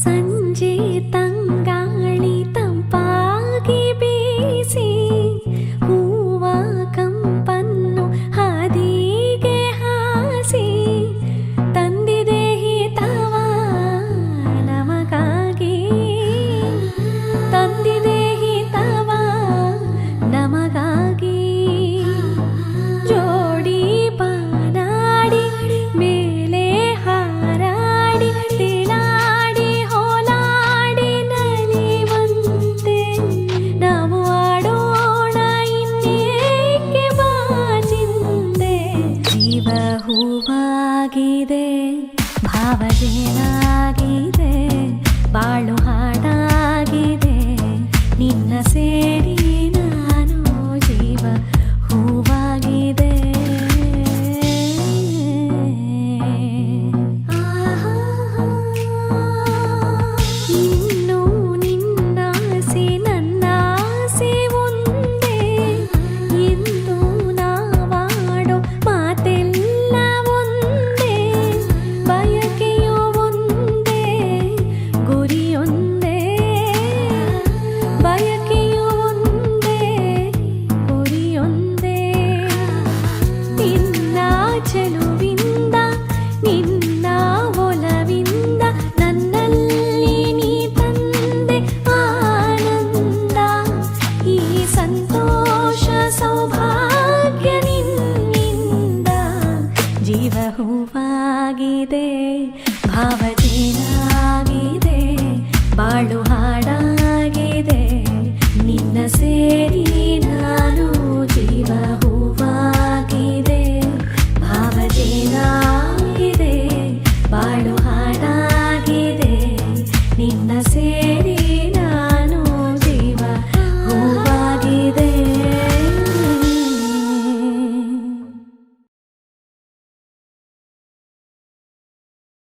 ಸಂಜೆ ತಂಗಾಳಿ ತಂಪಾಗಿ ಬೀಸಿ ಹೂವ ಕಂಪನ್ನು ಹಾದಿಗೆ ಹಾಸಿ ತಂದಿದೆ ಹಿತವ ನಮಗಾಗಿ, ತಂದಿದೆ ಹಿತವ ನಮಗಾಗಿ. ಜೋಡಿ ಬಾನಾಡಿ ಮೇಲೆ ಹಾರಾಡಿ ತೇಲಾಡಿ ಹೋಲಾಡಿ ನಲಿವಂತೆ ನಾವು ಆಡೋಣ ಇನ್ನೇಕೆ ಬಾಚಿಂದೆ. ಜೀವ ಹೂವಾಗಿದೆ, ಭಾವಜೇನಾಗಿದೆ, ಬಾಳು ಹಾಡಾಗಿದೆ ನಿನ್ನ ಸೇರಿ ನಾನು. ಜೀವ ಹೂವಾಗಿದೆ. ಇನ್ನು ನಿನ್ನಾಸೆ ನನ್ನಾಸೆ ಒಂದೇ, ಎಂದು ನಾವಾಡೋ ಮಾತೆಲ್ಲ ಒಂದೇ, ಬಯಕೆಯೋ ಒಂದೇ ಗುರಿಯೊಂದೇ, ಬಯಕೆಯೋ ಒಂದೇ ಗುರಿಯೊಂದೇ. ನಿನ್ನ ಚೆಲುವಿಂದ ನಿನ್ನ ಒಲವಿಂದ ನನ್ನಲ್ಲಿ ನೀ ತಂದೆ ಆನಂದ. ಈ ಸಂತೋಷ ಸೌಭಾಗ್ಯ ನಿನ್ನಿಂದ. ಜೀವ ಹೂವಾಗಿದೆ, ಭಾವಜೇನಾಗಿದೆ, ಬಾಳು ಹಾಡಾಗಿದೆ ನಿನ್ನ ಸೇರಿ ನಾನು. ಜೀವ ಹೂವಾಗಿದೆ, ಭಾವಜೇನಾಗಿದೆ, ಬಾಳು ಹಾಡಾಗಿದೆ ನಿನ್ನ ಸೇರಿ